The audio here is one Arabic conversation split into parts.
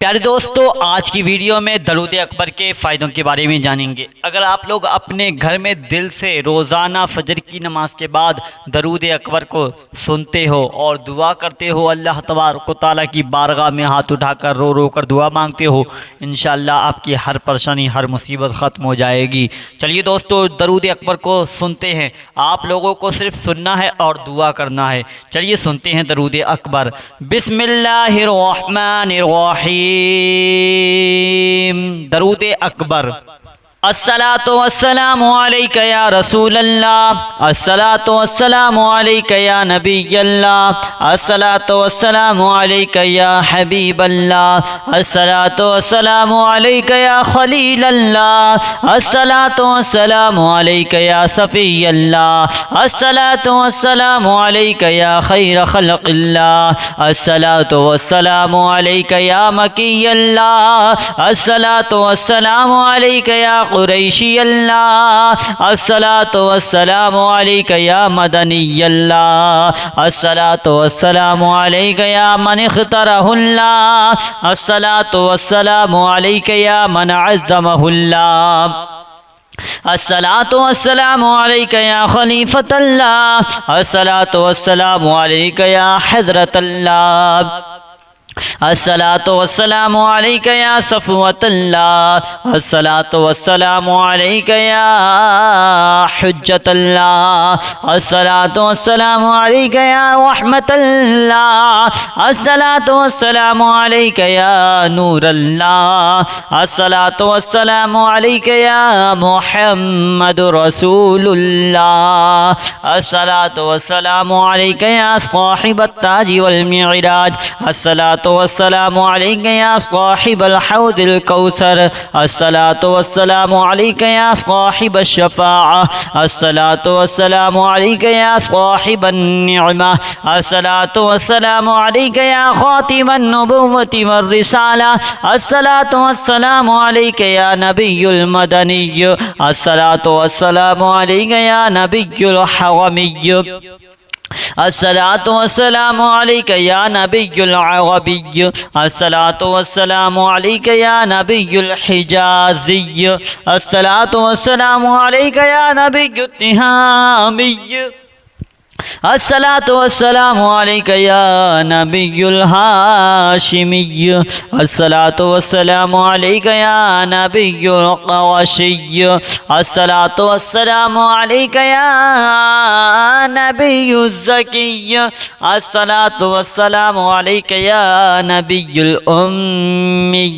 प्यारे दोस्तों, आज की वीडियो में दरूद अकबर के फ़ायदों के बारे में जानेंगे। अगर आप लोग अपने घर में दिल से रोज़ाना फजर की नमाज के बाद दरूद अकबर को सुनते हो और दुआ करते हो, अल्लाह तबारक व तआला की बारगाह में हाथ उठाकर रो रो कर दुआ मांगते हो, इंशाअल्लाह आपकी हर परेशानी, हर मुसीबत ख़त्म हो जाएगी। चलिए दोस्तों, दरूद अकबर को सुनते हैं। आप लोगों को सिर्फ सुनना है और दुआ करना है। चलिए सुनते हैं दरूद अकबर। बिस्मिल्लाहिर्रहमानिर्रहीम। दरूद अकबर। अस्सलातु वस्सलामु अलैका या रसूल अल्लाह, अस्सलातु वस्सलामु अलैका या नबी अल्लाह, अस्सलातु वस्सलामु अलैका या हबीब अल्लाह, अस्सलातु वस्सलामु अलैका या खलील अल्लाह, अस्सलातु वस्सलामु अलैका या सफ़ी अल्लाह, अस्सलातु वस्सलामु अलैका या खैर खल्क़िल्लाह, अस्सलातु वस्सलामु अलैका या मकी अल्लाह, अस्सलातु वस्सलामु अलैका या कुरैशी अल्लाह, अस्सलातु वस्सलामु अलैका या मदनी अल्लाह, अस्सलातु वस्सलामु अलैका या मन इख्तरहुल्लाह, अस्सलातु वस्सलामु अलैका या मन अज़्ज़महुल्लाह, अस्सलातु वस्सलामु अलैका या खलीफतल्लाह, अस्सलातु वस्सलामु अलैका या हज़रतल्लाह, अस्सलातु वस्सलामु अलैका या सफ़वतल्लाह, अस्सलातु वस्सलामु अलैका या हुज्जतल्लाह, अस्सलातु वस्सलामु अलैका या रहमतल्लाह, अस्सलातु वस्सलामु अलैका या नूरल्लाह, अस्सलातु वस्सलामु अलैका या मुहम्मदुर रसूलुल्लाह, अस्सलातु वस्सलामु अलैका या साहिबत ताज वल मिअराज, अस्सलातु वस्सलामु अलैका या साहिबल हौदिल कौसर, अस्सलातु वस्सलामु अलैका या साहिबश शफ़ाअह, अस्सलातु वस्सलामु अलैका या साहिबन निअमा, अस्सलातु वस्सलामु अलैका या खातिमन नबुव्वति वर रिसाला, अस्सलातु वस्सलामु अलैका या नबियुल मदनी, अस्सलातु वस्सलामु अलैका या नबियुल हरमी, अस्सलातु वस्सलामु अलैका या नबियुल अरबी, अस्सलातु वस्सलामु अलैका या नबियुल हिजाज़ी, अस्सलातु वस्सलामु अलैका या नबियुत तिहामी, अस्सलातु वस्सलामु अलैका या नबियुल हाशिमी, अस्सलातु वस्सलामु अलैका या नबियुल क़ुरैशी, अस्सलातु वस्सलामु अलैका या नबियुज़ ज़की, अस्सलातु वस्सलामु अलैका या नबियुल उम्मी,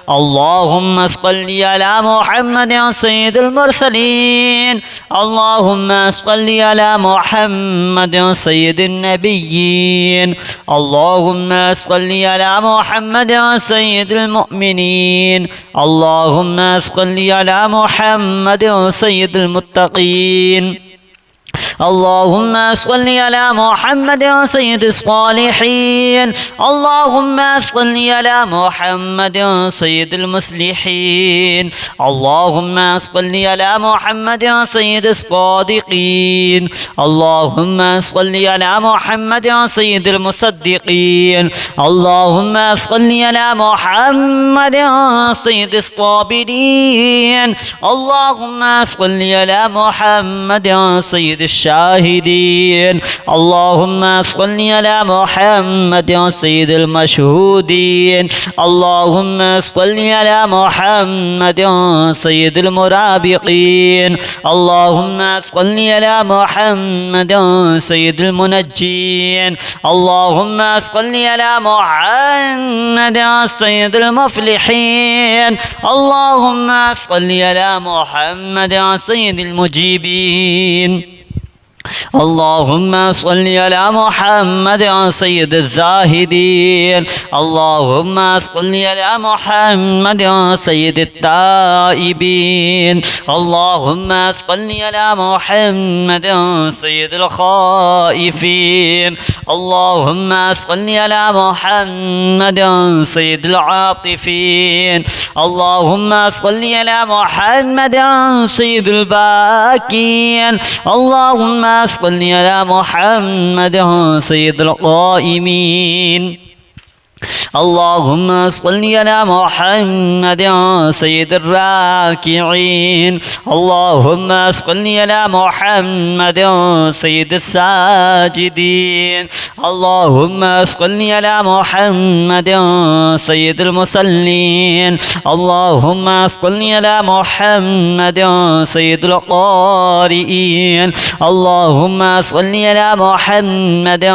अल्लाहुम्मा सल्लि अला मुहम्मदिन सय्यिदिल मुरसलीन, अल्लाहुम्मा सल्लि अला मुहम्मद सय्यिदिन नबिय्यीन, अल्लाहुम्मा सल्लि अला मुहम्मद सय्यिदिल मुअमिनीन, अल्लाहुम्मा सल्लि अला मुहम्मद सय्यिदिल मुत्तक़ीन, अल्लाहुम्मा सल्लि अला मुहम्मद सय्यिदिस सालिहीन, अल्लाहुम्मा सल्लि अला मुहम्मद सय्यिदिल मुस्लिहीन, अल्लाहुम्मा सल्लि अला मुहम्मद सय्यिदिस सादिक़ीन, अल्लाहुम्मा सल्लि अला मुहम्मद सय्यिदिल मुसद्दिक़ीन, अल्लाहुम्मा सल्लि अला मुहम्मद सय्यिदिस साबिरीन, अल्लाहुम्मा सल्लि अला मुहम्मद सय्यिदिश शाहिदीन, अल्लाहुम्मा सल्लि अला मुहम्मद सय्यिदिल मशहूदीन, अल्लाहुम्मा सल्लि अला मुहम्मद सय्यिदिल मुराबिक़ीन, अल्लाहुम्मा सल्लि अला मुहम्मद सय्यिदिल मुनज्जीन, अल्लाहुम्मा सल्लि अला मुहम्मद सय्यिदिल मुफ़्लिहीन, अल्लाहुम्मा सल्लि अला मुहम्मद सय्यिदिल मुजीबीन, अल्लाहुम्मा सल्लि अला मुहम्मद सय्यिदिज़ ज़ाहिदीन, अल्लाहुम्मा सल्लि अला मुहम्मद सय्यिदित ताइबीन, अल्लाहुम्मा सल्लि अला मुहम्मद सय्यिदिल खाइफीन, अल्लाहुम्मा सल्लि अला मुहम्मद सय्यिदिल आतिफीन, अल्लाहुम्मा सल्लि अला मुहम्मद सय्यिदिल बाकीन, अल्लाहुम्मा सल्लि अला मुहम्मद सय्यिदिल क़ाइमीन, اللهم صل على محمد سيد الراكعين اللهم صل على محمد سيد الساجدين اللهم صل على محمد سيد المصلين اللهم صل على محمد سيد القارئين اللهم صل على محمد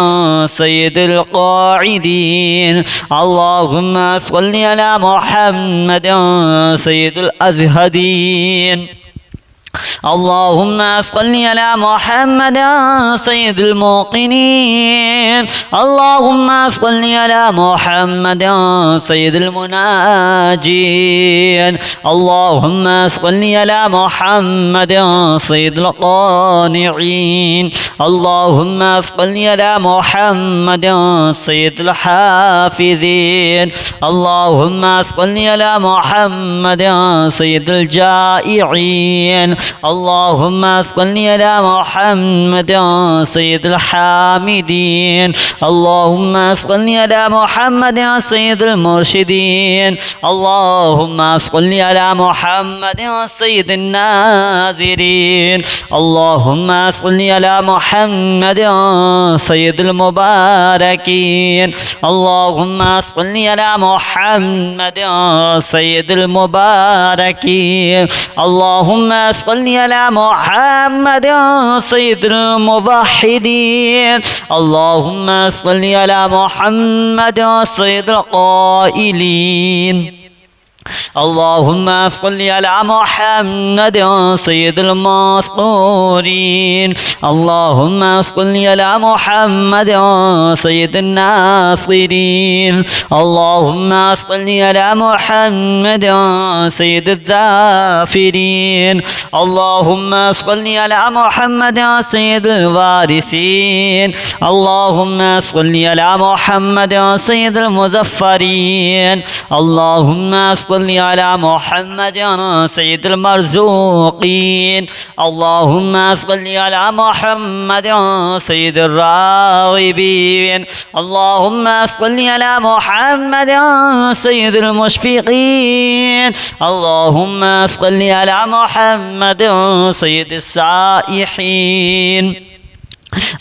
سيد القاعدين اللهم صل على محمد سيد الأزهدين اللهم صل على محمد سيد الموقنين اللهم صل على محمد سيد المناجين اللهم صل على محمد سيد القانعين اللهم صل على محمد سيد الحافظين اللهم صل على محمد سيد الجائعين اللهم صل على محمد سيد الحامدين اللهم صل على محمد سيد المرشدين اللهم صل على محمد سيد الناذرين اللهم صل على محمد سيد المباركين اللهم صل على محمد سيد المباركين اللهم صل على محمد سيد الموحدين اللهم صل على محمد سيد القائلين اللهم صل على محمد سيد المسطورين اللهم صل على محمد سيد الناصرين اللهم صل على محمد سيد الذافرين اللهم صل على محمد سيد الوارثين اللهم صل على محمد سيد المظفرين اللهم صل على محمد سيد المرزوقين اللهم صل على محمد سيد الراغبين اللهم صل على محمد سيد المشفقين اللهم صل على محمد سيد السائحين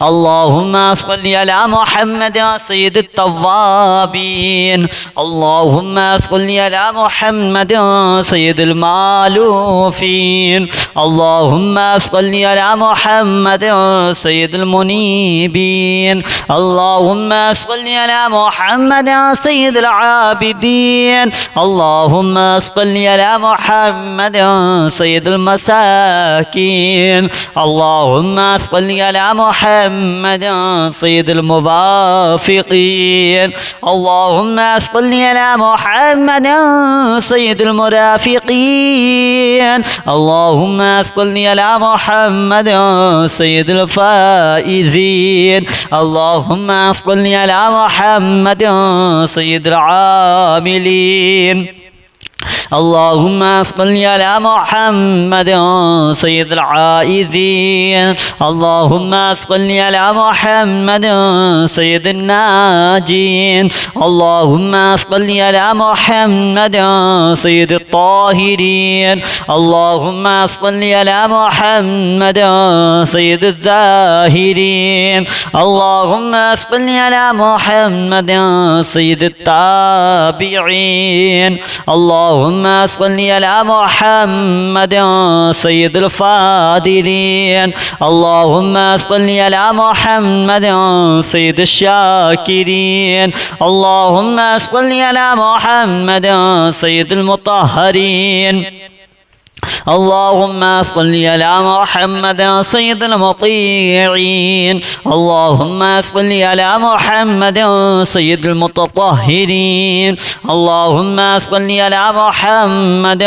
اللهم صل على محمد سيد التوابين اللهم صل على محمد سيد المالوفين اللهم صل على محمد سيد المنيبين اللهم صل على محمد سيد العابدين اللهم صل على محمد سيد المساكين اللهم صل على محمد سيد الموافقين اللهم صل على محمد سيد المرافقين اللهم صل على محمد سيد الفائزين اللهم صل على محمد سيد العاملين اللهم صل على محمد سيد العائزين اللهم صل على محمد سيد الناجين اللهم صل على محمد سيد الطاهرين اللهم صل على محمد سيد الزاهرين اللهم صل على محمد سيد التابعين اللهم صل على محمد سيد الفاضلين اللهم صل على محمد سيد الشاكرين اللهم صل على محمد سيد المطهرين اللهم صل على محمد سيد المطيعين اللهم صل على محمد سيد المتطهرين اللهم صل على محمد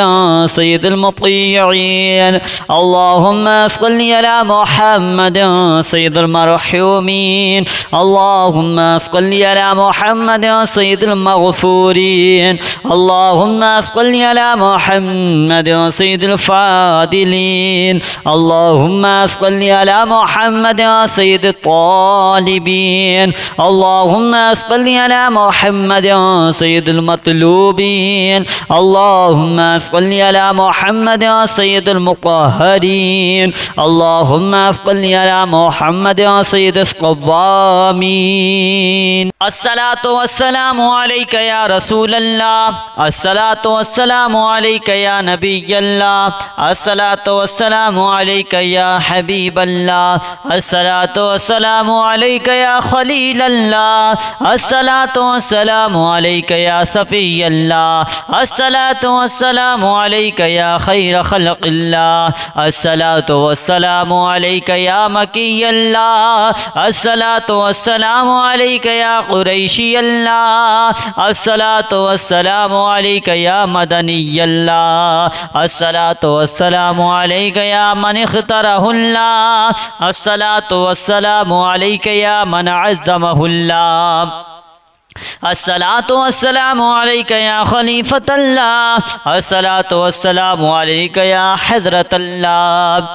سيد المطيعين اللهم صل على محمد سيد المرحومين اللهم صل على محمد سيد المغفورين اللهم صل على محمد سيد الفاضلين اللهم صل على محمد سيد الطالبين اللهم صل على محمد سيد المطلوبين اللهم صل على محمد سيد المطهرين اللهم صل على محمد سيد الصوامين الصلاة والسلام عليك يا رسول الله الصلاة والسلام عليك يا نبي الله الصلاة والسلام عليك يا حبيب الله الصلاة والسلام عليك يا خليل الله الصلاة والسلام عليك يا صفي الله الصلاة والسلام عليك يا خير خلق الله الصلاة والسلام عليك يا مكي الله الصلاة والسلام عليك يا قريشي الله الصلاة والسلام عليك يا مدني الله الصلاة والسلام عليك يا من اختاره الله الصلاة والسلام عليك يا من عزمه الله الصلاة والسلام عليك يا خليفة الله الصلاة والسلام عليك يا حضرة الله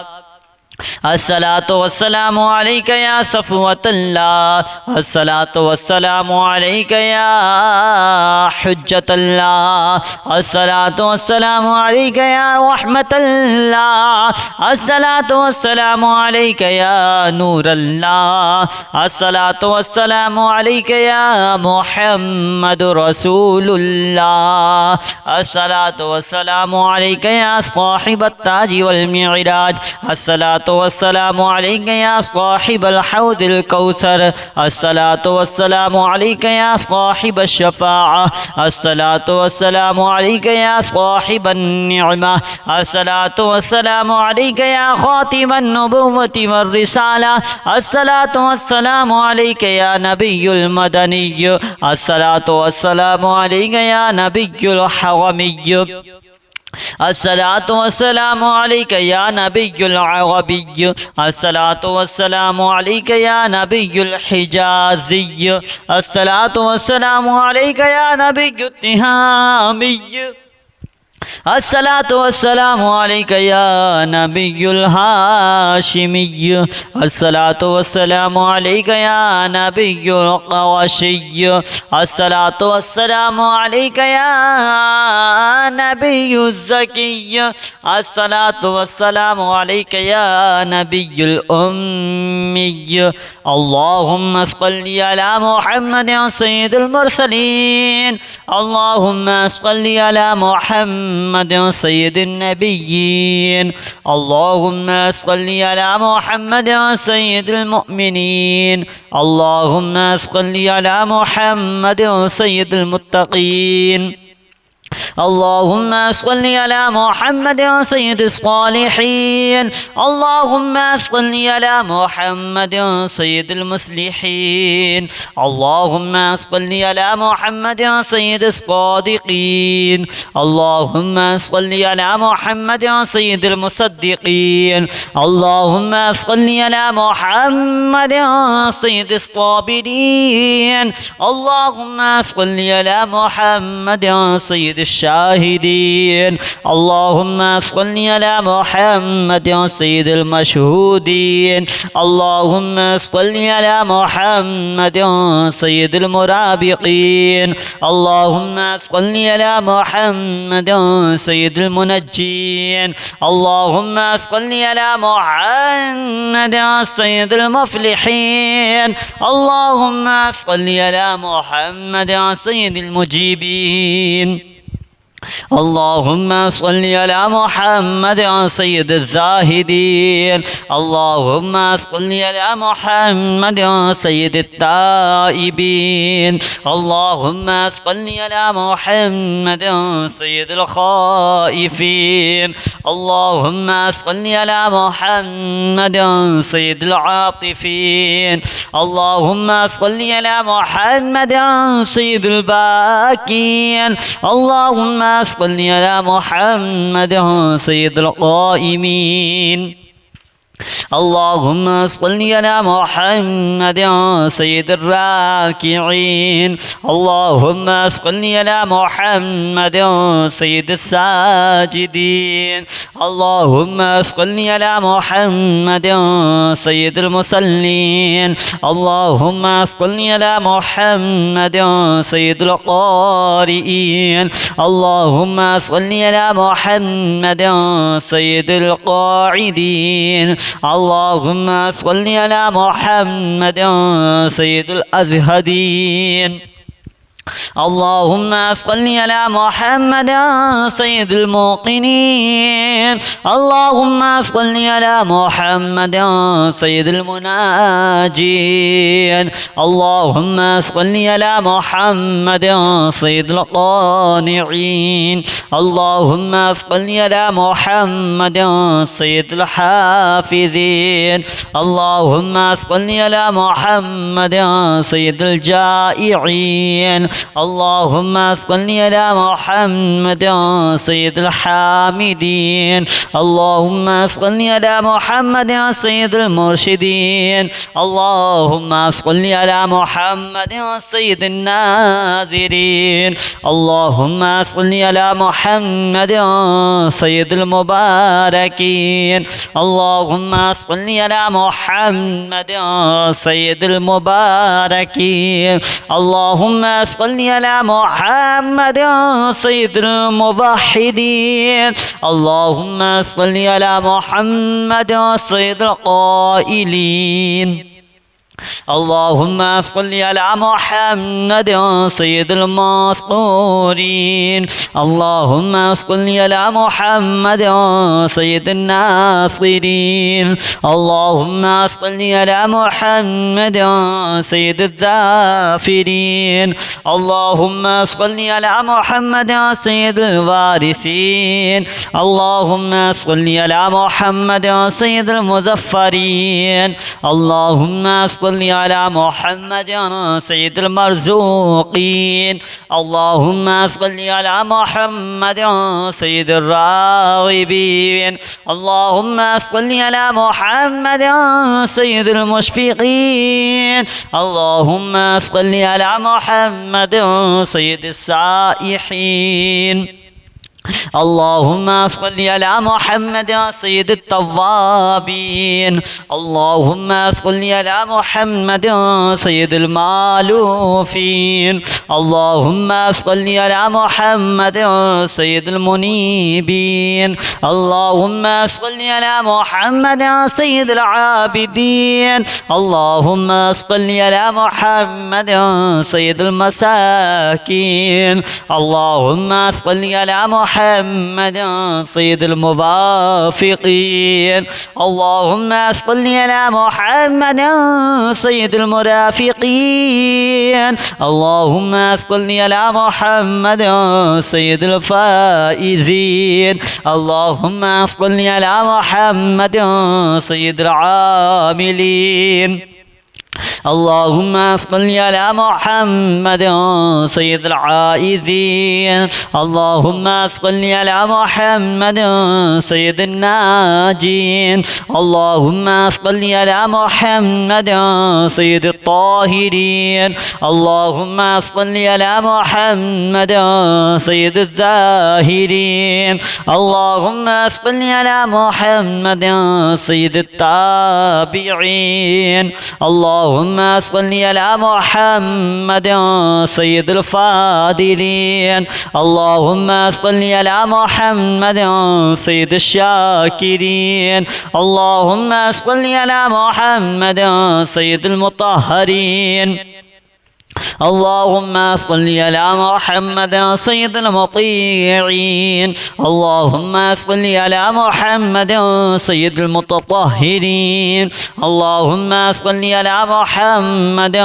الصلاة والسلام عليك يا صفوة الله الصلاة والسلام عليك يا حجة الله الصلاة والسلام عليك يا رحمة الله الصلاة والسلام عليك يا نور الله الصلاة والسلام عليك يا محمد رسول الله الصلاة والسلام عليك يا صاحب التاج والمعراج الصلاة والسلام عليك يا صاحب الحوض الكوثر الصلاة والسلام عليك يا صاحب الشفاعة الصلاة والسلام عليك يا صاحب النعمة الصلاة والسلام عليك يا خاتم النبوة والرسالة الصلاة والسلام عليك يا نبي المدني الصلاة والسلام عليك يا نبي الحرمي الصلاة والسلام عليك يا نبي العربي الصلاة والسلام عليك يا نبي الحجازي الصلاة والسلام عليك يا نبي التهامي الصلاة والسلام عليك يا نبي الهاشمي الصلاة والسلام عليك يا نبي القرشي الصلاة والسلام عليك يا نبي الزكي الصلاة والسلام عليك يا نبي الأمي اللهم صل على محمد سيد المرسلين اللهم صل على محمد سيد النبيين اللهم صل على محمد سيد المؤمنين اللهم صل على محمد سيد المتقين اللهم صل على محمد سيد الصالحين اللهم صل على محمد سيد المصلحين اللهم صل على محمد سيد الصادقين اللهم صل على محمد سيد المصدقين اللهم صل على محمد سيد الصابرين اللهم صل على محمد سيد الشاهدين اللهم صل على محمد سيد المشهودين اللهم صل على محمد سيد المرابقين اللهم صل على محمد سيد المنجين اللهم صل على محمد سيد المفلحين اللهم صل على محمد سيد المجيبين اللهم صل على محمد سيد الزاهدين اللهم صل على محمد سيد التائبين اللهم صل على محمد سيد الخائفين اللهم صل على محمد سيد العاطفين اللهم صل على محمد سيد الباكين اللهم صل على محمد سيد القائمين اللهم صل على محمد سيد الراكعين. اللهم صل على محمد سيد الساجدين. اللهم صل على محمد سيد المصلين. اللهم صل على محمد سيد القارئين. اللهم صل على محمد سيد القاعدين. اللهم صل على محمد سيد الأزهدين. اللهم صل على محمد سيد الموقنين. اللهم صل على محمد سيد المناجين. اللهم صل على محمد سيد القانعين. اللهم صل على محمد سيد الحافظين. اللهم صل على محمد سيد الجائعين. اللهم صل على محمد سيد الحامدين. اللهم صل على محمد سيد المرشدين. اللهم صل على محمد سيد الناذرين. اللهم صل على محمد سيد المباركين. اللهم صل على محمد سيد المباركين. اللهم صل على محمد سيد الموحدين. اللهم صل على محمد سيد القائلين. اللهم صل على محمد سيد المسطورين. اللهم صل على محمد سيد الناصرين. اللهم صل على محمد سيد الذافرين. اللهم صل على محمد سيد الوارثين. اللهم صل على محمد سيد المظفرين. اللهم صل على محمد سيد المرزوقين. اللهم صل على محمد سيد الراغبين. اللهم صل على محمد سيد المشفقين. اللهم صل على محمد سيد السائحين. اللهم صل على محمد سيد التوابين. اللهم صل على محمد سيد المالوفين. اللهم صل على محمد سيد المنيبين. اللهم صل على محمد سيد العابدين. اللهم صل على محمد سيد المساكين. اللهم صل على محمد سيد الموافقين. اللهم صل على محمد سيد المرافقين. اللهم صل على محمد سيد الفائزين. اللهم صل على محمد سيد العاملين. اللهم صل على محمد سيد العائزين. اللهم صل على محمد سيد الناجين. اللهم صل على محمد سيد الطاهرين. اللهم صل على محمد سيد الزاهرين. اللهم صل على محمد سيد التابعين. اللهم صل على محمد سيد الفاضلين. اللهم صل على محمد سيد الشاكرين. اللهم صل على محمد سيد المطهرين. اللهم صل على محمد سيد المطيعين. اللهم صل على محمد سيد المتطهرين. اللهم صل على محمد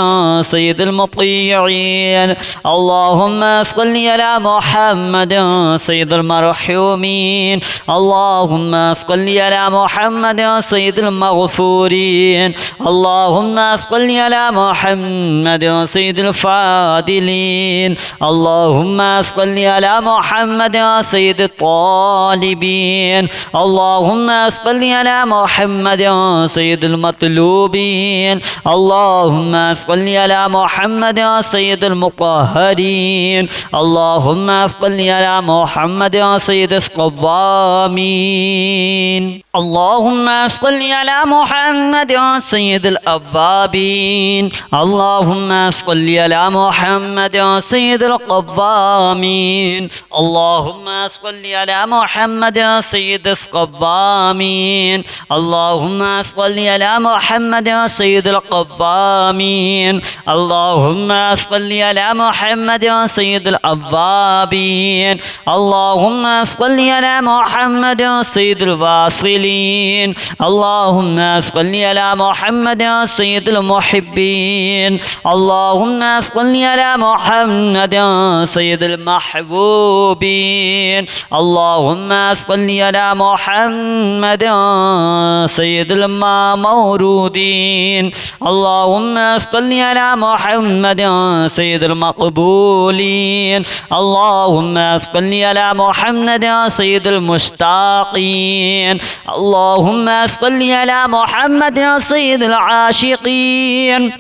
سيد المطيعين. اللهم صل على محمد سيد المرحومين. اللهم صل على محمد سيد المغفورين. اللهم صل على محمد سيد الفاضلين اللهم صل على محمد سيد الطالبين اللهم صل على محمد سيد المطلوبين اللهم صل على محمد سيد المطهرين اللهم صل على محمد سيد الصوامين اللهم صل على محمد سيد الأوابين اللهم صل على محمد سيد القوامين اللهم صل على محمد سيد الصوامين اللهم صل على محمد سيد القوامين اللهم صل على محمد سيد الأوابين اللهم صل على محمد سيد الواصلين اللهم صل على محمد سيد المحبين اللهم صل على محمد سيد المحبوبين اللهم صل على محمد سيد المورودين اللهم صل على محمد سيد المقبولين اللهم صل على محمد سيد المشتاقين اللهم صل على محمد سيد العاشقين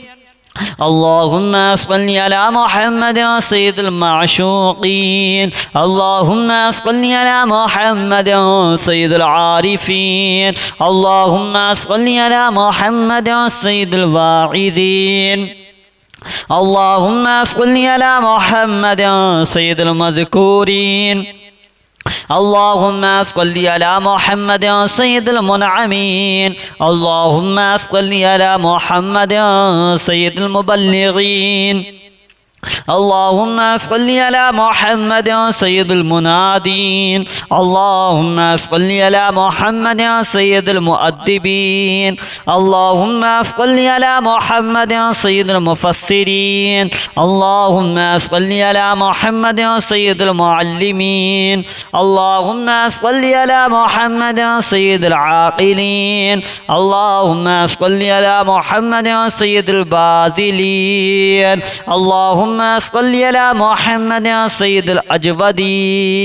اللهم صل على محمد سيد المعشوقين اللهم صل على محمد سيد العارفين اللهم صل على محمد سيد الواعظين اللهم صل على محمد سيد المذكورين اللهم صل على محمد سيد المنعمين اللهم صل على محمد سيد المبلغين اللهم صل على محمد سيد المنادين اللهم صل على محمد سيد المؤدبين اللهم صل على محمد سيد المفسرين اللهم صل على محمد سيد المعلمين اللهم صل على محمد سيد العاقلين اللهم صل على محمد سيد الباذلين اللهم صل على محمد سيد الأجودين